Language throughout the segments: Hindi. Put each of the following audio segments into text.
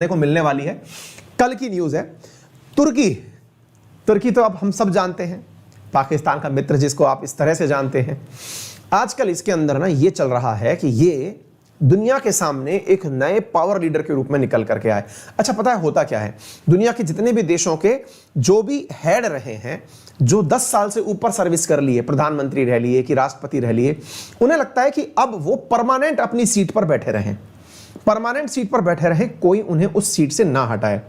को मिलने वाली है। कल की न्यूज है। तुर्की तो अब हम सब जानते हैं, पाकिस्तान का मित्र जिसको आप इस तरह से जानते हैं। आजकल इसके अंदर ना ये चल रहा है कि ये दुनिया के सामने एक नए पावर लीडर के रूप में निकल करके आए। अच्छा, पता है होता क्या है, दुनिया के जितने भी देशों के जो भी हेड रहे हैं, जो 10 साल से ऊपर सर्विस कर लिए, प्रधानमंत्री रह लिए कि राष्ट्रपति रह लिए, उन्हें लगता है कि अब वो परमानेंट अपनी सीट पर बैठे रहें, परमानेंट सीट पर बैठे रहे, कोई उन्हें उस सीट से ना हटाए।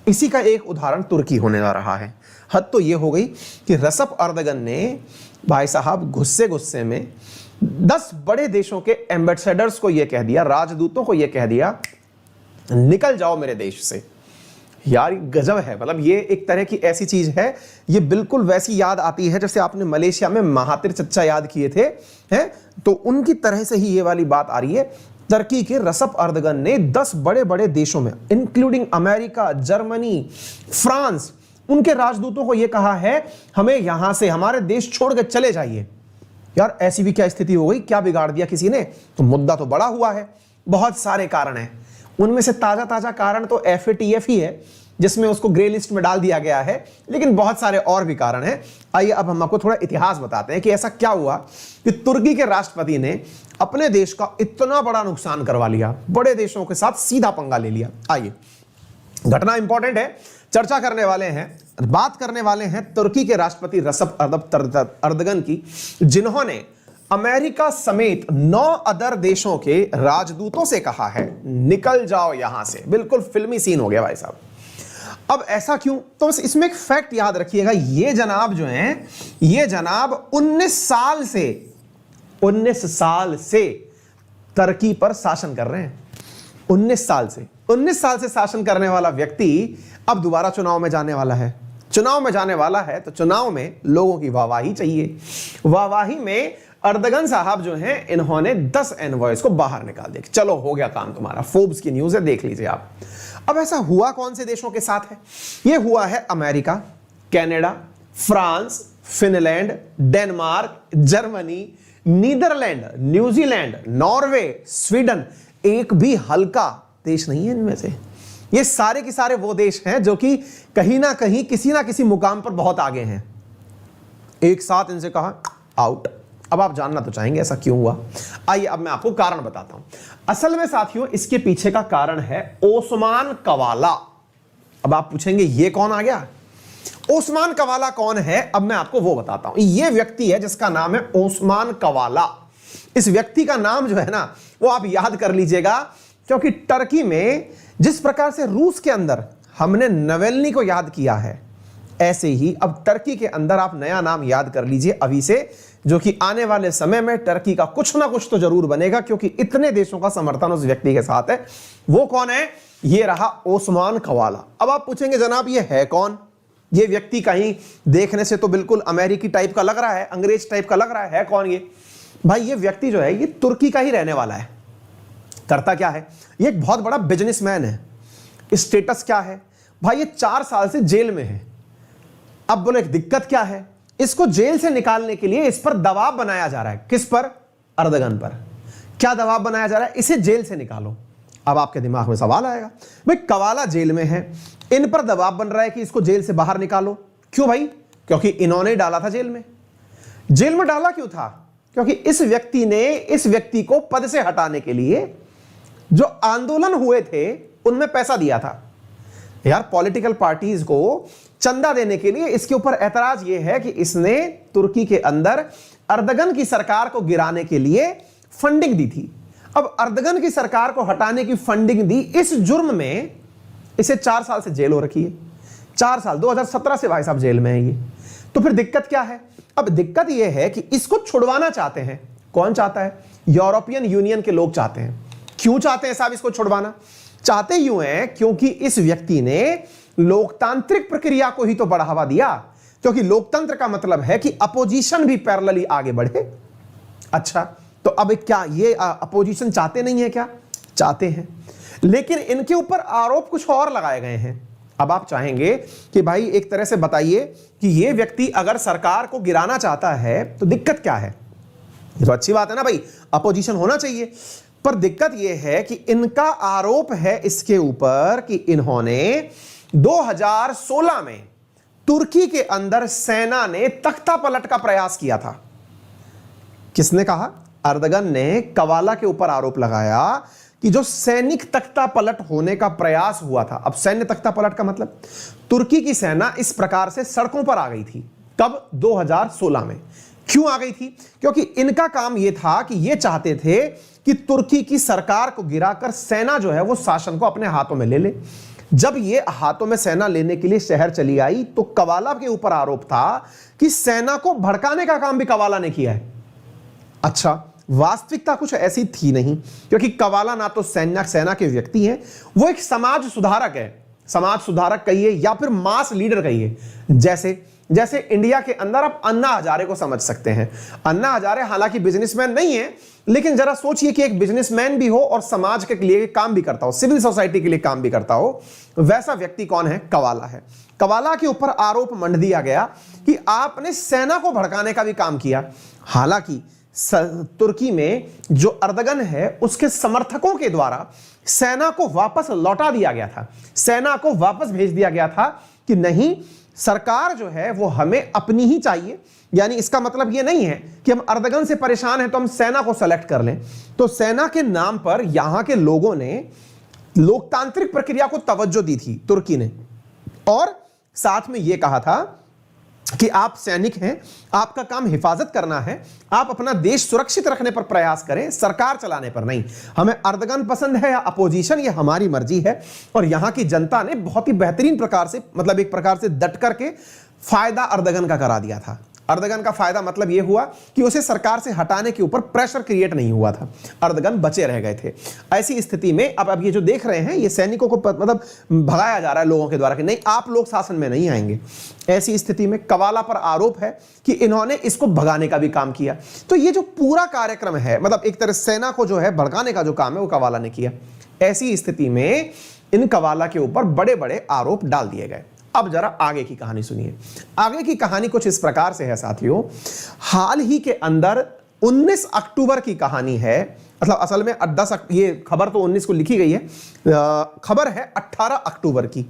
इसी का एक उदाहरण तुर्की होने जा रहा है। हद तो यह हो गई कि रसप अर्दगन ने भाई साहब गुस्से में 10 बड़े देशों के एम्बेसडर्स को यह कह दिया, राजदूतों को यह कह दिया, निकल जाओ मेरे देश से। यार गजब है, मतलब ये एक तरह की ऐसी चीज है, ये बिल्कुल वैसी याद आती है जैसे आपने मलेशिया में महातिर चच्चा याद किए थे, हैं, तो उनकी तरह से ही ये वाली बात आ रही है। तुर्की के रसप अर्दगन ने 10 बड़े बड़े देशों में, इंक्लूडिंग अमेरिका, जर्मनी, फ्रांस, उनके राजदूतों को यह कहा है हमें यहां से, हमारे देश छोड़ के चले जाइए। यार ऐसी भी क्या स्थिति हो गई, क्या बिगाड़ दिया किसी ने? तो मुद्दा तो बड़ा हुआ है, बहुत सारे कारण हैं। उनमें से ताजा कारण तो FATF ही है, जिसमें उसको ग्रे लिस्ट में डाल दिया गया है, लेकिन बहुत सारे और भी कारण हैं। आइए अब हम आपको थोड़ा इतिहास बताते हैं कि ऐसा क्या हुआ कि तुर्की के राष्ट्रपति ने अपने देश का इतना बड़ा नुकसान करवा लिया, बड़े देशों के साथ सीधा पंगा ले लिया। आइए, घटना इंपॉर्टेंट है, चर्चा करने वाले हैं, बात करने वाले हैं तुर्की के राष्ट्रपति रसप अर्दगन की, जिन्होंने अमेरिका समेत 9 अदर देशों के राजदूतों से कहा है निकल जाओ यहां से। बिल्कुल फिल्मी सीन हो गया भाई साहब। अब ऐसा क्यों? तो बस इसमें एक फैक्ट याद रखिएगा, ये जनाब जो हैं, ये जनाब 19 साल से तुर्की पर शासन कर रहे हैं। 19 साल से शासन करने वाला व्यक्ति अब दोबारा चुनाव में जाने वाला है। तो चुनाव में लोगों की वाहवाही चाहिए। वाहवाही में अर्दगन साहब जो हैं, इन्होंने 10 एनवॉयज को बाहर निकाल दिया। चलो हो गया काम तुम्हारा। फोर्ब्स की न्यूज है, देख लीजिए आप। अब ऐसा हुआ कौन से देशों के साथ है? यह हुआ है America, Canada, France, Finland, Denmark, Germany, Netherland, New Zealand, Norway, Sweden. एक भी हल्का देश नहीं है इनमें से। ये सारे के सारे वो देश हैं जो कि कहीं ना कहीं किसी ना किसी मुकाम पर बहुत आगे हैं। एक साथ इनसे कहा आउट। अब आप जानना तो चाहेंगे ऐसा क्यों हुआ। आइए अब मैं आपको कारण बताता हूं। असल में साथियों, इसके पीछे का कारण है ओस्मान कवाला। अब आप पूछेंगे ये कौन आ गया? ओस्मान कवाला कौन है? अब मैं आपको वो बताता हूं। ये व्यक्ति है जिसका नाम है ओस्मान कवाला। इस व्यक्ति का नाम जो है ना, वो आप याद कर लीजिएगा, क्योंकि तुर्की में जिस प्रकार से रूस के अंदर हमने नवेल्नी को याद किया है, ऐसे ही अब तुर्की के अंदर आप नया नाम याद कर लीजिए अभी से, जो कि आने वाले समय में तुर्की का कुछ ना कुछ तो जरूर बनेगा, क्योंकि इतने देशों का समर्थन उस व्यक्ति के साथ है। वो कौन है? ये रहा ओस्मान कवाला। अब आप पूछेंगे जनाब ये है कौन? ये व्यक्ति कहीं देखने से तो बिल्कुल अमेरिकी टाइप का लग रहा है, अंग्रेज टाइप का लग रहा है कौन ये? भाई ये व्यक्ति जो है, ये तुर्की का ही रहने वाला है। करता क्या है? ये एक बहुत बड़ा बिजनेसमैन है। स्टेटस क्या है? भाई ये 4 साल से जेल में है। अब बोले दिक्कत क्या है? इसको जेल से निकालने के लिए इस पर दबाव बनाया जा रहा है। किस पर? अर्दगन पर। क्या दबाव बनाया जा रहा है? इसे जेल से निकालो। अब आपके दिमाग में सवाल आएगा, भाई कवाला जेल में है, इन पर दबाव बन रहा है कि इसको जेल से बाहर निकालो। क्यों भाई? क्योंकि इन्होंने डाला था जेल में। जेल में डाला क्यों था? क्योंकि इस व्यक्ति ने इस व्यक्ति को पद से हटाने के लिए जो आंदोलन हुए थे उनमें पैसा दिया था। यार पॉलिटिकल पार्टीज को चंदा देने के लिए इसके ऊपर ऐतराज यह है कि इसने तुर्की के अंदर अर्दगन की सरकार को गिराने के लिए फंडिंग दी थी। अब अर्दगन की सरकार को हटाने की फंडिंग दी, इस जुर्म में इसे 4 साल से जेल हो रखी है। 4 साल, 2017 से भाई साहब जेल में है ये। तो फिर दिक्कत क्या है? अब दिक्कत यह है कि इसको छुड़वाना चाहते हैं। कौन चाहता है? यूरोपियन यूनियन के लोग चाहते हैं। क्यों चाहते हैं साहब इसको छुड़वाना? चाहते यूं हैं क्योंकि इस व्यक्ति ने लोकतांत्रिक प्रक्रिया को ही तो बढ़ावा दिया, क्योंकि लोकतंत्र का मतलब है कि अपोजिशन भी पैरेलली आगे बढ़े। अच्छा, तो अब क्या ये अपोजिशन चाहते नहीं है क्या? चाहते हैं, लेकिन इनके ऊपर आरोप कुछ और लगाए गए हैं। अब आप चाहेंगे कि भाई एक तरह से बताइए कि ये व्यक्ति अगर सरकार को गिराना चाहता है तो दिक्कत क्या है? ये तो अच्छी बात है ना भाई, अपोजिशन होना चाहिए। पर दिक्कत यह है कि इनका आरोप है इसके ऊपर कि इन्होंने 2016 में तुर्की के अंदर सेना ने तख्ता पलट का प्रयास किया था। किसने कहा? अर्दगन ने कवाला के ऊपर आरोप लगाया कि जो सैनिक तख्ता पलट होने का प्रयास हुआ था। अब सैन्य तख्ता पलट का मतलब तुर्की की सेना इस प्रकार से सड़कों पर आ गई थी। कब? 2016 में। क्यों आ गई थी? क्योंकि इनका काम यह था कि ये चाहते थे कि तुर्की की सरकार को गिराकर सेना जो है वो शासन को अपने हाथों में ले ले। जब ये हाथों में सेना लेने के लिए शहर चली आई तो कवाला के ऊपर आरोप था कि सेना को भड़काने का काम भी कवाला ने किया है। अच्छा, वास्तविकता कुछ ऐसी थी नहीं, क्योंकि कवाला ना तो सेना के व्यक्ति हैं, वो एक समाज सुधारक है। समाज सुधारक कहिए या फिर मास लीडर कहिए। जैसे इंडिया के अंदर आप अन्ना हजारे को समझ सकते हैं। अन्ना हजारे हालांकि बिजनेसमैन नहीं है, लेकिन जरा सोचिए कि एक बिजनेसमैन भी हो और समाज के लिए काम भी करता हो, सिविल सोसाइटी के लिए काम भी करता हो। वैसा व्यक्ति कौन है? कवाला है। कवाला के ऊपर आरोप मंड दिया गया कि आपने सेना को भड़काने का भी काम किया। हालांकि तुर्की में जो अर्दगन है उसके समर्थकों के द्वारा सेना को वापस लौटा दिया गया था। सेना को वापस भेज दिया गया था कि नहीं, सरकार जो है वो हमें अपनी ही चाहिए। यानी इसका मतलब ये नहीं है कि हम अर्दगन से परेशान हैं तो हम सेना को सेलेक्ट कर लें। तो सेना के नाम पर यहां के लोगों ने लोकतांत्रिक प्रक्रिया को तवज्जो दी थी तुर्की ने, और साथ में यह कहा था कि आप सैनिक हैं, आपका काम हिफाजत करना है, आप अपना देश सुरक्षित रखने पर प्रयास करें, सरकार चलाने पर नहीं। हमें अर्दगन पसंद है या अपोजिशन, ये हमारी मर्जी है। और यहां की जनता ने बहुत ही बेहतरीन प्रकार से, मतलब एक प्रकार से डट करके फायदा अर्दगन का करा दिया था। अर्दगन का फायदा मतलब यह हुआ कि उसे सरकार से हटाने के ऊपर प्रेशर क्रिएट नहीं हुआ था, अर्दगन बचे रह गए थे। ऐसी स्थिति में अब ये जो देख रहे हैं, ये सैनिकों को मतलब भगाया जा रहा है लोगों के द्वारा कि नहीं, आप लोग शासन में नहीं आएंगे। ऐसी स्थिति में कवाला पर आरोप है कि इन्होंने इसको भगाने का भी काम किया। तो ये जो पूरा कार्यक्रम है, मतलब एक तरह सेना को जो है भड़काने का जो काम है वो कवाला ने किया। ऐसी स्थिति में इन कवाला के ऊपर बड़े बड़े आरोप डाल दिए गए। अब जरा आगे की कहानी सुनिए। आगे की कहानी कुछ इस प्रकार से है साथियों। हाल ही के अंदर 19 अक्टूबर की कहानी है, मतलब असल में 10, ये खबर तो 19 को लिखी गई है, खबर है 18 अक्टूबर की।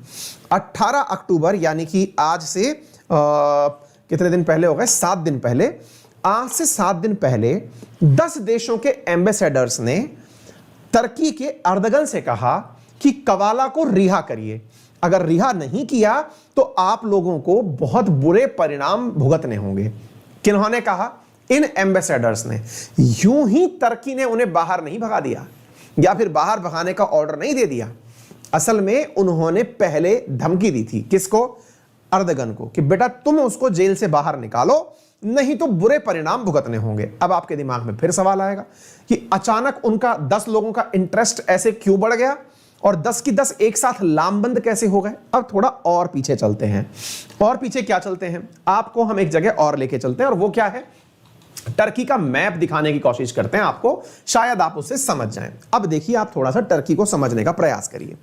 18 अक्टूबर यानी कि आज से कितने दिन पहले हो गए? 7 दिन पहले। आज से 7 दिन पहले 10 देशों के एम्बेसडर्स ने तुर्की के अर्दगन से कहा कि कवाला को रिहा करिए। अगर रिहा नहीं किया तो आप लोगों को बहुत बुरे परिणाम भुगतने होंगे। किन्होंने कहा? इन एम्बेसडर्स ने। यूं ही तुर्की ने उन्हें बाहर नहीं भगा दिया या फिर बाहर भगाने का ऑर्डर नहीं दे दिया। असल में उन्होंने पहले धमकी दी थी। किसको? अर्दगन को, कि बेटा तुम उसको जेल से बाहर निकालो, नहीं तो बुरे परिणाम भुगतने होंगे। अब आपके दिमाग में फिर सवाल आएगा कि अचानक उनका 10 लोगों का इंटरेस्ट ऐसे क्यों बढ़ गया और 10 की 10 एक साथ लामबंद कैसे हो गए? अब थोड़ा और पीछे चलते हैं। और पीछे क्या चलते हैं? आपको हम एक जगह और लेके चलते हैं, और वो क्या है? तुर्की का मैप दिखाने की कोशिश करते हैं आपको, शायद आप उससे समझ जाएं। अब देखिए, आप थोड़ा सा तुर्की को समझने का प्रयास करिए।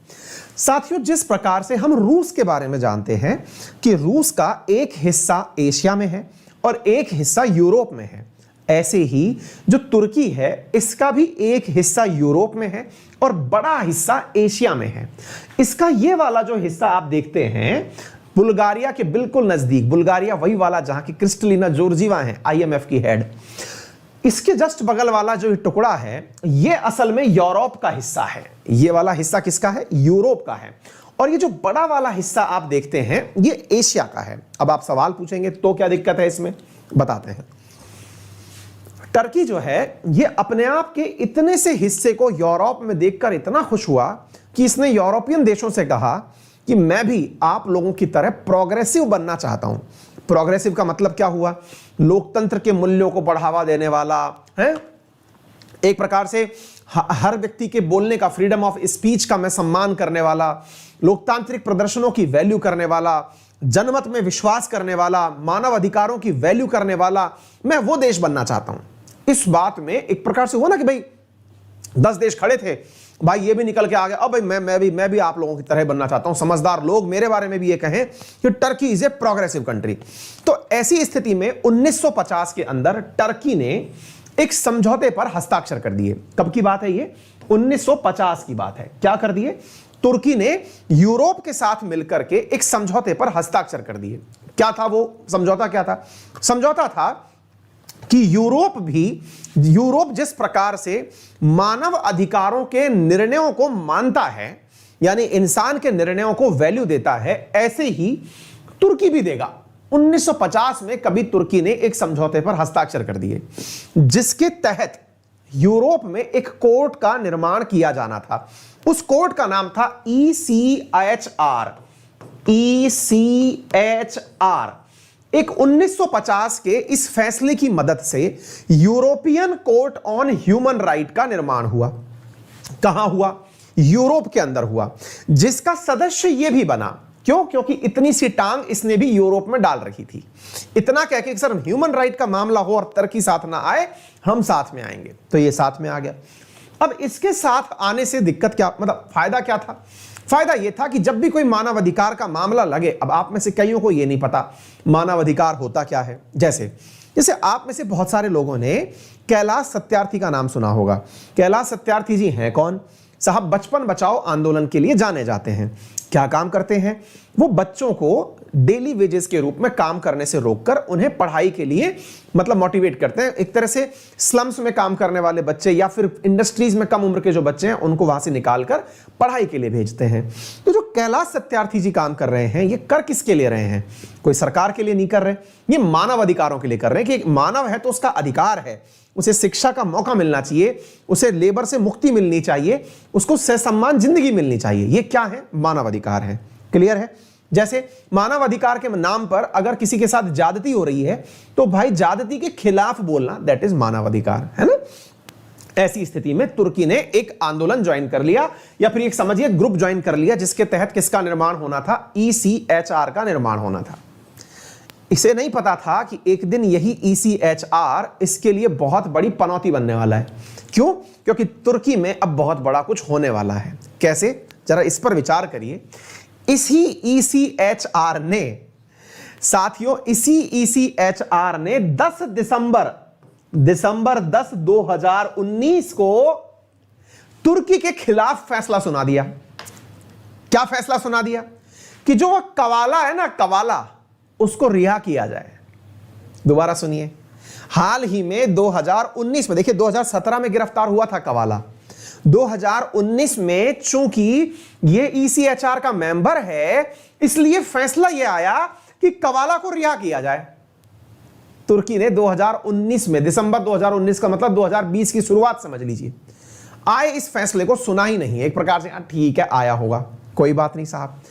साथियों, जिस प्रकार से हम रूस के बारे में जानते हैं कि रूस का एक हिस्सा एशिया में है और एक हिस्सा यूरोप में है, ऐसे ही जो तुर्की है इसका भी एक हिस्सा यूरोप में है और बड़ा हिस्सा एशिया में है। इसका ये वाला जो हिस्सा आप देखते हैं बुल्गारिया के बिल्कुल नजदीक, बुल्गारिया वही वाला जहां की क्रिस्टलिना जॉर्जीवा है, IMF की हेड, इसके जस्ट बगल वाला जो टुकड़ा है ये असल में यूरोप का हिस्सा है। ये वाला हिस्सा किसका है? यूरोप का है। और ये जो बड़ा वाला हिस्सा आप देखते हैं ये एशिया का है। अब आप सवाल पूछेंगे तो क्या दिक्कत है इसमें? बताते हैं। तुर्की जो है ये अपने आप के इतने से हिस्से को यूरोप में देखकर इतना खुश हुआ कि इसने यूरोपियन देशों से कहा कि मैं भी आप लोगों की तरह प्रोग्रेसिव बनना चाहता हूं। प्रोग्रेसिव का मतलब क्या हुआ? लोकतंत्र के मूल्यों को बढ़ावा देने वाला है, एक प्रकार से हर व्यक्ति के बोलने का, फ्रीडम ऑफ स्पीच का मैं सम्मान करने वाला, लोकतांत्रिक प्रदर्शनों की वैल्यू करने वाला, जनमत में विश्वास करने वाला, मानव अधिकारों की वैल्यू करने वाला, मैं वो देश बनना चाहता हूं। इस बात में एक प्रकार से हुआ ना कि भाई 10 देश खड़े थे, भाई ये भी निकल के आ गया, अब भाई मैं भी आप लोगों की तरह बनना चाहता हूं। समझदार लोग मेरे बारे में भी ये कहें कि तुर्की इज ए प्रोग्रेसिव कंट्री। तो ऐसी स्थिति में 1950 के अंदर तुर्की ने एक समझौते पर हस्ताक्षर कर दिए। कब की बात है ये? 1950 की बात है। क्या कर दिए? तुर्की ने यूरोप के साथ मिलकर के एक समझौते पर हस्ताक्षर कर दिए। क्या था वो समझौता? क्या था? समझौता था कि यूरोप जिस प्रकार से मानव अधिकारों के निर्णयों को मानता है, यानी इंसान के निर्णयों को वैल्यू देता है, ऐसे ही तुर्की भी देगा। 1950 में कभी तुर्की ने एक समझौते पर हस्ताक्षर कर दिए, जिसके तहत यूरोप में एक कोर्ट का निर्माण किया जाना था। उस कोर्ट का नाम था ECHR। एक 1950 के इस फैसले की मदद से European court on human right का निर्माण हुआ। कहां हुआ? यूरोप के अंदर हुआ, जिसका सदस्य यह भी बना। क्यों? क्योंकि इतनी सी टांग इसने भी यूरोप में डाल रखी थी। इतना कह के सर ह्यूमन राइट का मामला हो और तुर्की साथ ना आए, हम साथ में आएंगे, तो ये साथ में आ गया। अब इसके साथ आने से दिक्कत क्या, मतलब फायदा क्या था? फायदा यह था कि जब भी कोई मानव अधिकार का मामला लगे, अब आप में से कईयों को यह नहीं पता मानव अधिकार होता क्या है। जैसे आप में से बहुत सारे लोगों ने कैलाश सत्यार्थी का नाम सुना होगा। कैलाश सत्यार्थी जी हैं कौन? साहब बचपन बचाओ आंदोलन के लिए जाने जाते हैं। क्या काम करते हैं? वो बच्चों को डेली वेजेस के रूप में काम करने से रोककर उन्हें पढ़ाई के लिए मतलब मोटिवेट करते हैं। एक तरह से स्लम्स में काम करने वाले बच्चे या फिर इंडस्ट्रीज में कम उम्र के जो बच्चे हैं, उनको वहां से निकालकर पढ़ाई के लिए भेजते हैं। तो जो कैलाश सत्यार्थी जी काम कर रहे हैं, ये कर किसके लिए रहे हैं? कोई सरकार के लिए नहीं कर रहे, ये मानव अधिकारों के लिए कर रहे हैं कि एक मानव है तो उसका अधिकार है, उसे शिक्षा का मौका मिलना चाहिए, उसे लेबर से मुक्ति मिलनी चाहिए, उसको ससम्मान जिंदगी मिलनी चाहिए। ये क्या है? मानव अधिकार है। क्लियर है? जैसे मानव अधिकार के नाम पर अगर किसी के साथ ज्यादती हो रही है, तो भाई ज्यादती के खिलाफ बोलना, दैट इज मानव अधिकार, है ना? ऐसी स्थिति में तुर्की ने एक आंदोलन ज्वाइन कर लिया, या फिर एक समझिए ग्रुप ज्वाइन कर लिया, जिसके तहत किसका निर्माण होना था? ECHR का निर्माण होना था। इसे नहीं पता था कि एक दिन यही ECHR इसके लिए बहुत बड़ी पनौती बनने वाला है। क्यों? क्योंकि तुर्की में अब बहुत बड़ा कुछ होने वाला है। कैसे? जरा इस पर विचार करिए। इसी ECHR ने, साथियों, इसी ECHR ने 10 दिसंबर 10, 2019 को तुर्की के खिलाफ फैसला सुना दिया। क्या फैसला सुना दिया? कि जो वह कवाला है ना, कवाला, उसको रिहा किया जाए। दोबारा सुनिए। हाल ही में 2019 में, देखिए 2017 में गिरफ्तार हुआ था कवाला, 2019 में चूंकि ये ECHR का मेंबर है, इसलिए फैसला यह आया कि कवाला को रिहा किया जाए। तुर्की ने 2019 में, दिसंबर 2019 का मतलब 2020 की शुरुआत समझ लीजिए, आए इस फैसले को सुना ही नहीं। एक प्रकार से ठीक है, आया होगा, कोई बात नहीं साहब।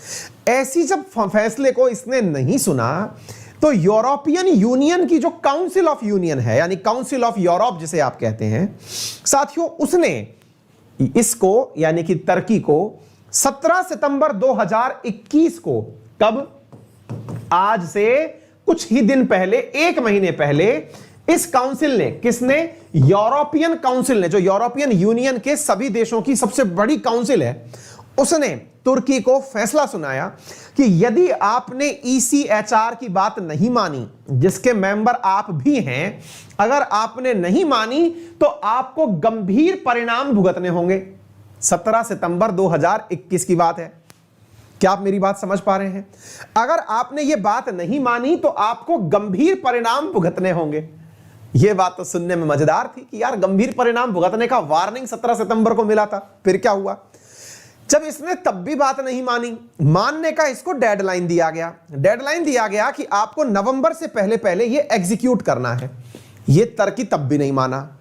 ऐसी जब फैसले को इसने नहीं सुना, तो यूरोपियन यूनियन की जो काउंसिल ऑफ यूनियन है, यानी काउंसिल ऑफ यूरोप जिसे आप कहते हैं साथियों, उसने इसको यानी कि तुर्की को 17 सितंबर 2021 को, कब? आज से कुछ ही दिन पहले, एक महीने पहले, इस काउंसिल ने, किसने? यूरोपियन काउंसिल ने, जो यूरोपियन यूनियन के सभी देशों की सबसे बड़ी काउंसिल है, उसने तुर्की को फैसला सुनाया कि यदि आपने ECHR की बात नहीं मानी, जिसके मेंबर आप भी हैं, अगर आपने नहीं मानी तो आपको गंभीर परिणाम भुगतने होंगे। 17 सितंबर 2021 की बात है। क्या आप मेरी बात समझ पा रहे हैं? अगर आपने यह बात नहीं मानी तो आपको गंभीर परिणाम भुगतने होंगे। यह बात तो सुनने में मजेदार थी कि यार गंभीर परिणाम भुगतने का वार्निंग 17 सितंबर को मिला था। फिर क्या हुआ? जब इसने तब भी बात नहीं मानी, मानने का इसको डेडलाइन दिया गया। डेडलाइन दिया गया कि आपको नवंबर से पहले पहले ये एग्जीक्यूट करना है। ये तुर्की तब भी नहीं माना।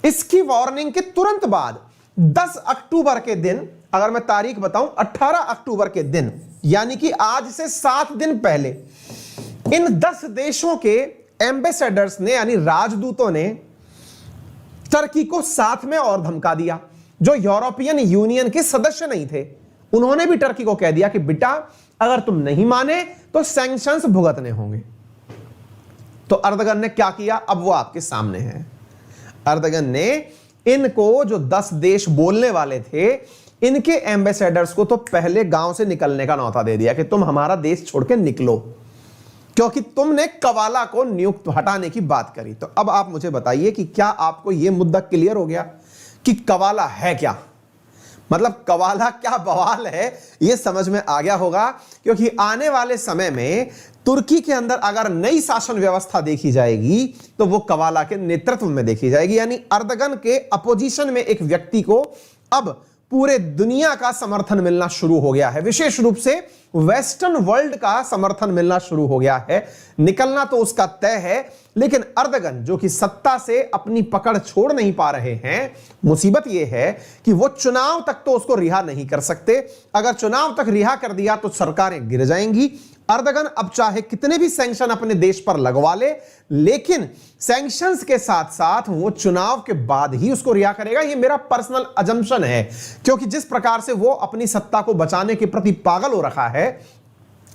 इसकी वार्निंग के तुरंत बाद 10 अक्टूबर के दिन, अगर मैं तारीख बताऊं 18 अक्टूबर के दिन, यानी कि आज से 7 दिन पहले, इन 10 देशों के एम्बेसडर्स ने, यानी राजदूतों ने, तुर्की को साथ में और धमका दिया। जो यूरोपियन यूनियन के सदस्य नहीं थे, उन्होंने भी तुर्की को कह दिया कि बेटा अगर तुम नहीं माने तो सैंक्शंस भुगतने होंगे। तो अर्दगन ने क्या किया? अब वो आपके सामने है। अर्दगन ने इनको, जो 10 देश बोलने वाले थे, इनके एम्बेसडर्स को तो पहले गांव से निकलने का न्योता दे दिया कि तुम हमारा देश छोड़ के निकलो। क्योंकि तुमने कवाला को नियुक्त हटाने की बात करी। तो अब आप मुझे बताइए कि क्या आपको यह मुद्दा क्लियर हो गया कि कवाला है क्या, मतलब कवाला क्या बवाल है, यह समझ में आ गया होगा। क्योंकि आने वाले समय में तुर्की के अंदर अगर नई शासन व्यवस्था देखी जाएगी तो वो कवाला के नेतृत्व में देखी जाएगी, यानी अर्दगन के अपोजिशन में एक व्यक्ति को अब पूरे दुनिया का समर्थन मिलना शुरू हो गया है, विशेष रूप से वेस्टर्न वर्ल्ड का समर्थन मिलना शुरू हो गया है। निकलना तो उसका तय है, लेकिन अर्दगन जो कि सत्ता से अपनी पकड़ छोड़ नहीं पा रहे हैं, मुसीबत यह है कि वो चुनाव तक तो उसको रिहा नहीं कर सकते। अगर चुनाव तक रिहा कर दिया तो सरकारें गिर जाएंगी। अर्दगन अब चाहे कितने भी सैंक्शन अपने देश पर लगवा ले, लेकिन सैंक्शंस के साथ साथ वो चुनाव के बाद ही उसको रिहा करेगा। ये मेरा पर्सनल अजम्पशन है, क्योंकि जिस प्रकार से वो अपनी सत्ता को बचाने के प्रति पागल हो रखा है,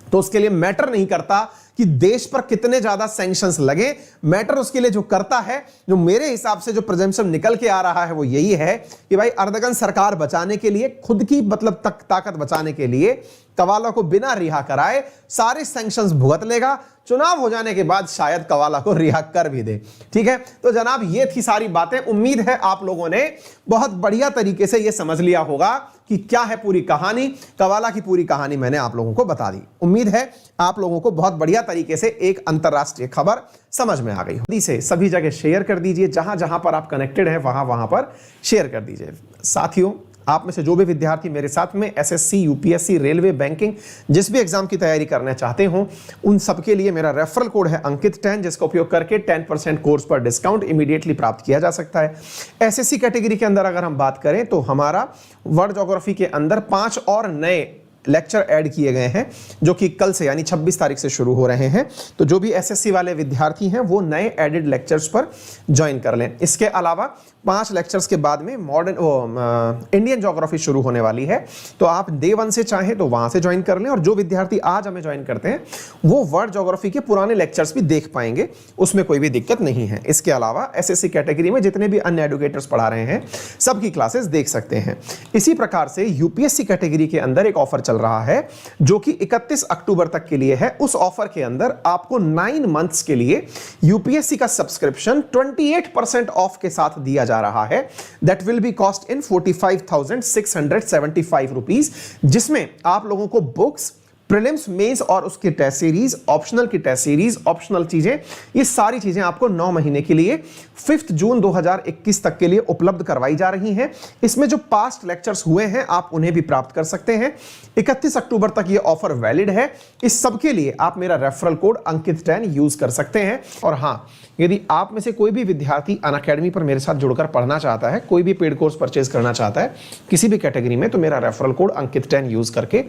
तो उसके लिए मैटर नहीं करता कि देश पर कितने ज्यादा सैंक्शंस लगे। मैटर उसके लिए जो करता है, जो मेरे हिसाब से जो प्रेजम्पशन निकल के आ रहा है वो यही है कि भाई अर्दगन सरकार बचाने के लिए, खुद की मतलब ताकत बचाने के लिए कवाला को बिना रिहा कराए सारे सैंक्शंस भुगत लेगा। चुनाव हो जाने के बाद शायद कवाला को रिहा कर भी दे। ठीक है, तो जनाब ये थी सारी बातें। उम्मीद है आप लोगों ने बहुत बढ़िया तरीके से ये समझ लिया होगा कि क्या है पूरी कहानी। कवाला की पूरी कहानी मैंने आप लोगों को बता दी। उम्मीद है आप लोगों को बहुत बढ़िया तरीके से एक अंतरराष्ट्रीय खबर समझ में आ गई हो। इसे सभी जगह शेयर कर दीजिए, जहां जहां पर आप कनेक्टेड हैं वहां पर शेयर कर दीजिए। साथियों, आप में से जो भी विद्यार्थी मेरे साथ में एसएससी, यूपीएससी, रेलवे, बैंकिंग जिस भी एग्जाम की तैयारी करना चाहते हो, उन सबके लिए मेरा रेफरल कोड है अंकित10, जिसका उपयोग करके 10% कोर्स पर डिस्काउंट इमीडिएटली प्राप्त किया जा सकता है। एसएससी कैटेगरी के अंदर अगर हम बात करें तो हमारा वर्ल्ड ज्योग्राफी के अंदर 5 और नए लेक्चर ऐड किए गए हैं, जो कि कल से यानी 26 तारीख से शुरू हो रहे हैं। तो जो भी एसएससी वाले विद्यार्थी हैं वो नए एडेड लेक्चर्स पर ज्वाइन कर लें। इसके अलावा 5 लेक्चर्स के बाद में इंडियन ज्योग्राफी शुरू होने वाली है, तो आप डे 1 से चाहें तो वहां से ज्वाइन कर लें। और जो विद्यार्थी आज हमें ज्वाइन करते हैं वो वर्ल्ड ज्योग्राफी के पुराने लेक्चर्स भी देख पाएंगे, उसमें कोई भी दिक्कत नहीं है। इसके अलावा एसएससी कैटेगरी में जितने भी अन्य एडुकेटर्स पढ़ा रहे हैं सबकी क्लासेस देख सकते हैं। इसी प्रकार से यूपीएससी कैटेगरी के अंदर एक ऑफर चल रहा है जो कि 31 अक्टूबर तक के लिए है। उस ऑफर के अंदर आपको 9 मंथ्स के लिए यूपीएससी का सब्सक्रिप्शन 28% ऑफ के साथ दिया जा रहा है। That will be cost in 45,675 rupees, जिसमें आप लोगों को बुक्स, प्रीलिम्स, मेंस और उसकी टेस्ट सीरीज, ऑप्शनल की टेस्ट सीरीज, ऑप्शनल चीजें, ये सारी चीजें आपको 9 महीने के लिए 5 जून 2021 तक के लिए उपलब्ध करवाई जा रही हैं। इसमें जो पास्ट लेक्चर्स हुए हैं आप उन्हें भी प्राप्त कर सकते हैं। 31 अक्टूबर तक ये ऑफर वैलिड है। इस सब के लिए आप मेरा रेफरल कोड अंकित10 यूज कर सकते हैं। और हां, यदि आप में से कोई भी विद्यार्थी अनअकैडमी पर मेरे साथ जुड़कर पढ़ना चाहता है, कोई भी पेड कोर्स परचेज करना चाहता है किसी भी कैटेगरी में, तो मेरा रेफरल कोड अंकित10 यूज करके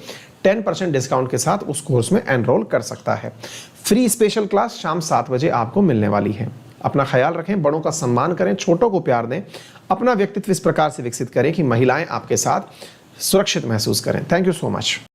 10% डिस्काउंट के साथ उस कोर्स में एनरोल कर सकता है। फ्री स्पेशल क्लास शाम 7 बजे आपको मिलने वाली है। अपना ख्याल रखें, बड़ों का सम्मान करें, छोटों को प्यार दें, अपना व्यक्तित्व इस प्रकार से विकसित करें कि महिलाएं आपके साथ सुरक्षित महसूस करें। Thank you so much.